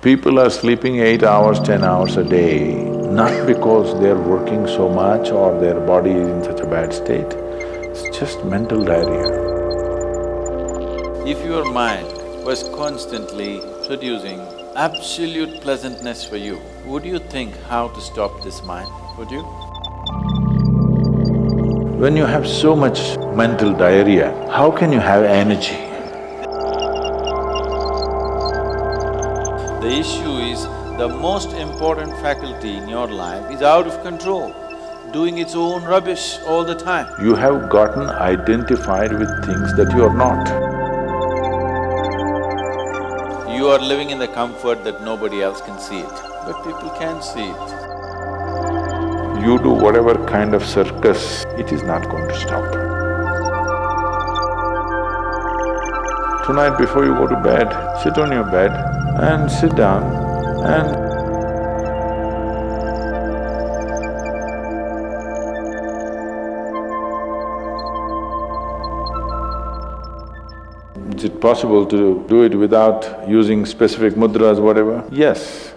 People are sleeping 8 hours, 10 hours a day, not because they're working so much or their body is in such a bad state, it's just mental diarrhea. If your mind was constantly producing absolute pleasantness for you, would you think how to stop this mind, would you? When you have so much mental diarrhea, how can you have energy? The issue is, the most important faculty in your life is out of control, doing its own rubbish all the time. You have gotten identified with things that you are not. You are living in the comfort that nobody else can see it, but people can see it. You do whatever kind of circus, it is not going to stop. Tonight before you go to bed, sit on your bed and sit down and is it possible to do it without using specific mudras, whatever? Yes.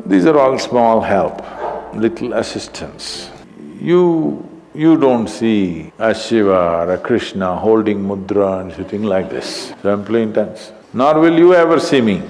These are all small help, little assistance. You don't see a Shiva or a Krishna holding mudra and sitting like this, simply intense. Nor will you ever see me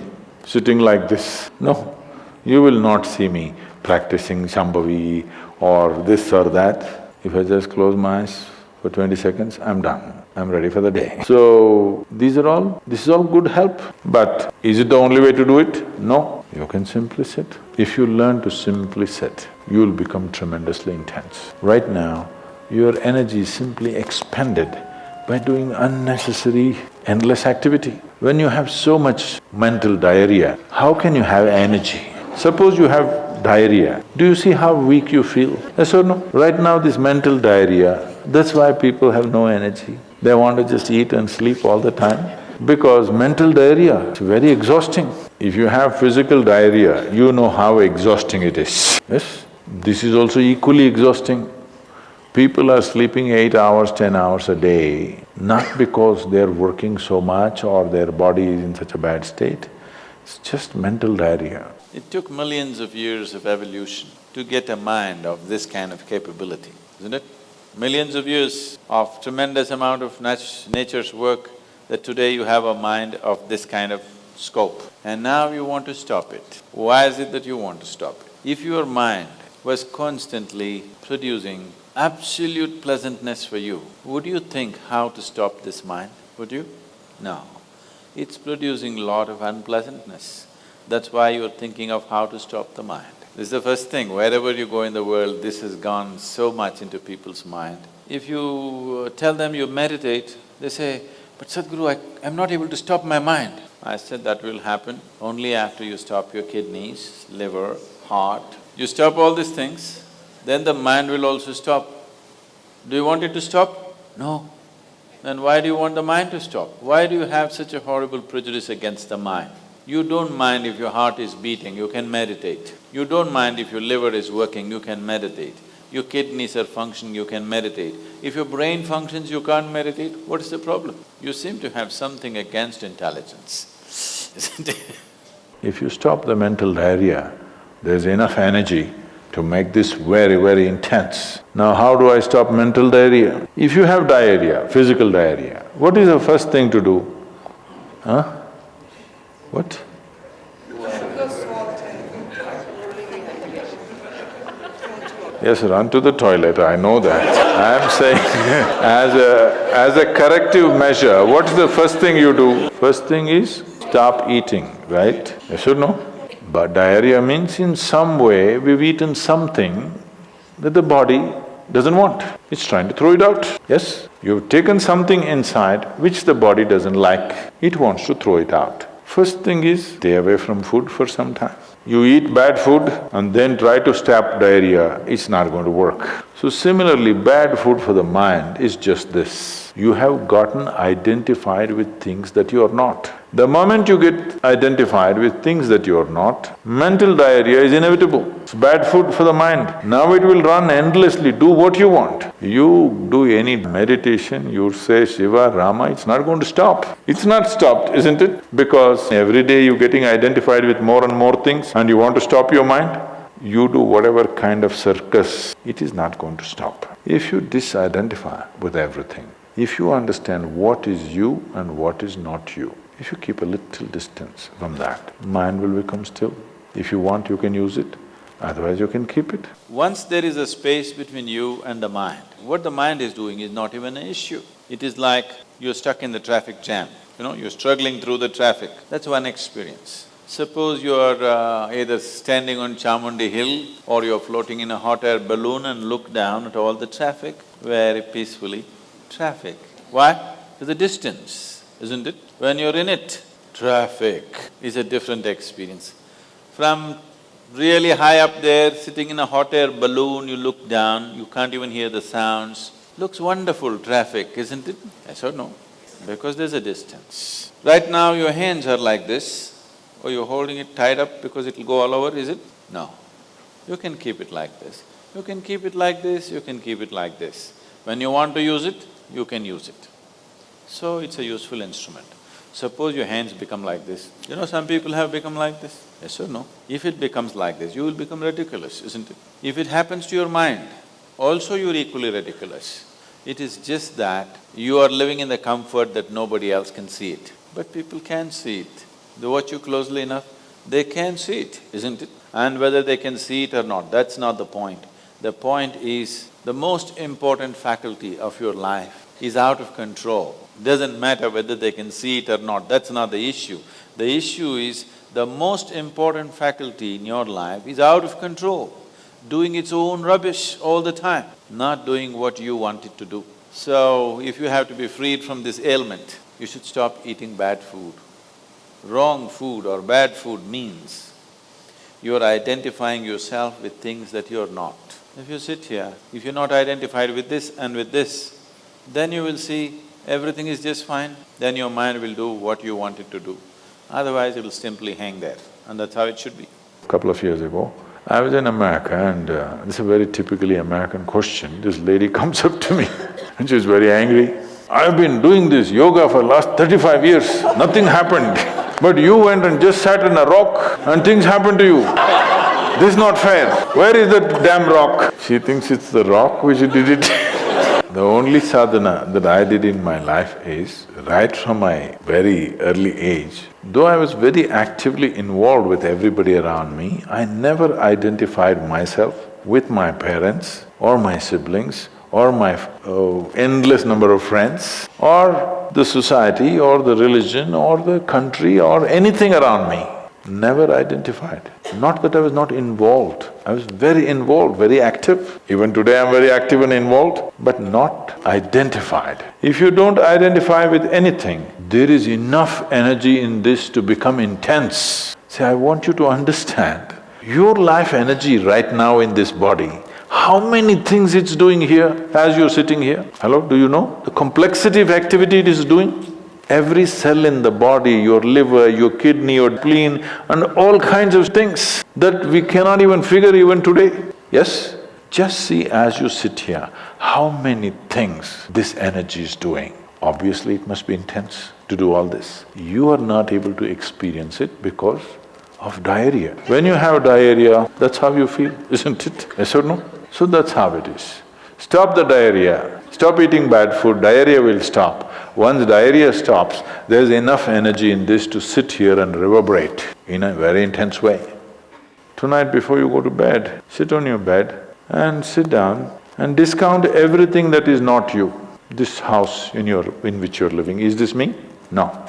sitting like this. No, you will not see me practicing Shambhavi or this or that. If I just close my eyes for 20 seconds, I'm done. I'm ready for the day. So, this is all good help. But is it the only way to do it? No, you can simply sit. If you learn to simply sit, you will become tremendously intense. Right now, your energy is simply expended by doing unnecessary, endless activity. When you have so much mental diarrhea, how can you have energy? Suppose you have diarrhea, do you see how weak you feel? Yes or no? Right now this mental diarrhea, that's why people have no energy. They want to just eat and sleep all the time. Because mental diarrhea is very exhausting. If you have physical diarrhea, you know how exhausting it is. Yes? This is also equally exhausting. People are sleeping 8 hours, 10 hours a day, not because they're working so much or their body is in such a bad state, it's just mental diarrhea. It took millions of years of evolution to get a mind of this kind of capability, isn't it? Millions of years of tremendous amount of nature's work that today you have a mind of this kind of scope. And now you want to stop it. Why is it that you want to stop it? If your mind was constantly producing absolute pleasantness for you, would you think how to stop this mind, would you? No. It's producing a lot of unpleasantness. That's why you're thinking of how to stop the mind. This is the first thing, wherever you go in the world, this has gone so much into people's mind. If you tell them you meditate, they say, "But Sadhguru, I'm not able to stop my mind." I said, that will happen only after you stop your kidneys, liver, heart. You stop all these things, then the mind will also stop. Do you want it to stop? No. Then why do you want the mind to stop? Why do you have such a horrible prejudice against the mind? You don't mind if your heart is beating, you can meditate. You don't mind if your liver is working, you can meditate. Your kidneys are functioning, you can meditate. If your brain functions, you can't meditate, what is the problem? You seem to have something against intelligence, isn't it? If you stop the mental diarrhea, there's enough energy to make this very, very intense. Now how do I stop mental diarrhea? If you have diarrhea, physical diarrhea, what is the first thing to do? Huh? What? Yes, run to the toilet, I know that. I'm saying as a corrective measure, what's the first thing you do? First thing is stop eating, right? Yes or no? But diarrhea means in some way we've eaten something that the body doesn't want. It's trying to throw it out, yes? You've taken something inside which the body doesn't like, it wants to throw it out. First thing is, stay away from food for some time. You eat bad food and then try to stop diarrhea, it's not going to work. So similarly, bad food for the mind is just this. You have gotten identified with things that you are not. The moment you get identified with things that you're not, mental diarrhea is inevitable. It's bad food for the mind. Now it will run endlessly, do what you want. You do any meditation, you say Shiva, Rama, it's not going to stop. It's not stopped, isn't it? Because every day you're getting identified with more and more things and you want to stop your mind, you do whatever kind of circus, it is not going to stop. If you disidentify with everything, if you understand what is you and what is not you, if you keep a little distance from that, mind will become still. If you want, you can use it, otherwise you can keep it. Once there is a space between you and the mind, what the mind is doing is not even an issue. It is like you're stuck in the traffic jam, you're struggling through the traffic. That's one experience. Suppose you're either standing on Chamundi Hill or you're floating in a hot air balloon and look down at all the traffic, very peacefully, traffic. Why? To the distance, isn't it? When you're in it, traffic is a different experience. From really high up there, sitting in a hot air balloon, you look down, you can't even hear the sounds. Looks wonderful, traffic, isn't it? Yes or no? Because there's a distance. Right now your hands are like this, or you're holding it tied up because it'll go all over, is it? No. You can keep it like this. You can keep it like this, you can keep it like this. When you want to use it, you can use it. So it's a useful instrument. Suppose your hands become like this. Some people have become like this, yes or no? If it becomes like this, you will become ridiculous, isn't it? If it happens to your mind, also you're equally ridiculous. It is just that you are living in the comfort that nobody else can see it. But people can see it. They watch you closely enough, they can see it, isn't it? And whether they can see it or not, that's not the point. The point is, the most important faculty of your life is out of control. Doesn't matter whether they can see it or not, that's not the issue. The issue is, the most important faculty in your life is out of control, doing its own rubbish all the time, not doing what you want it to do. So, if you have to be freed from this ailment, you should stop eating bad food. Wrong food or bad food means you're identifying yourself with things that you're not. If you sit here, if you're not identified with this and with this, then you will see everything is just fine, then your mind will do what you want it to do. Otherwise, it'll simply hang there, and that's how it should be. A couple of years ago, I was in America and this is a very typically American question. This lady comes up to me and she's very angry. I've been doing this yoga for last 35 years, nothing happened. But you went and just sat on a rock and things happened to you. This is not fair. Where is that damn rock? She thinks it's the rock which did it. The only sadhana that I did in my life is, right from my very early age, though I was very actively involved with everybody around me, I never identified myself with my parents or my siblings or my endless number of friends or the society or the religion or the country or anything around me. Never identified. Not that I was not involved, I was very involved, very active. Even today I'm very active and involved, but not identified. If you don't identify with anything, there is enough energy in this to become intense. See, I want you to understand, your life energy right now in this body, how many things it's doing here as you're sitting here? Hello, do you know the complexity of activity it is doing? Every cell in the body, your liver, your kidney, your spleen, and all kinds of things that we cannot even figure even today. Yes? Just see as you sit here, how many things this energy is doing. Obviously, it must be intense to do all this. You are not able to experience it because of diarrhea. When you have diarrhea, that's how you feel, isn't it? Yes or no? So that's how it is. Stop the diarrhea, stop eating bad food, diarrhea will stop. Once diarrhea stops, there's enough energy in this to sit here and reverberate in a very intense way. Tonight before you go to bed, sit on your bed and sit down and discount everything that is not you. This house in which you're living, is this me? No.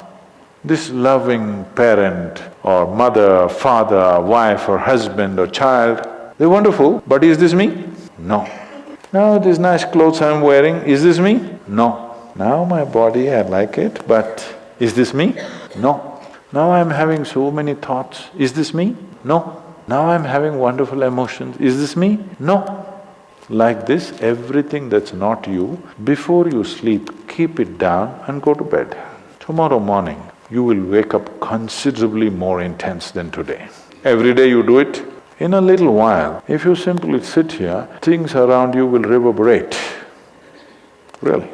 This loving parent or mother, father, wife or husband or child, they're wonderful, but is this me? No. Now these nice clothes I'm wearing, is this me? No. Now my body, I like it, but is this me? No. Now I'm having so many thoughts, is this me? No. Now I'm having wonderful emotions, is this me? No. Like this, everything that's not you, before you sleep, keep it down and go to bed. Tomorrow morning, you will wake up considerably more intense than today. Every day you do it, in a little while, if you simply sit here, things around you will reverberate, really.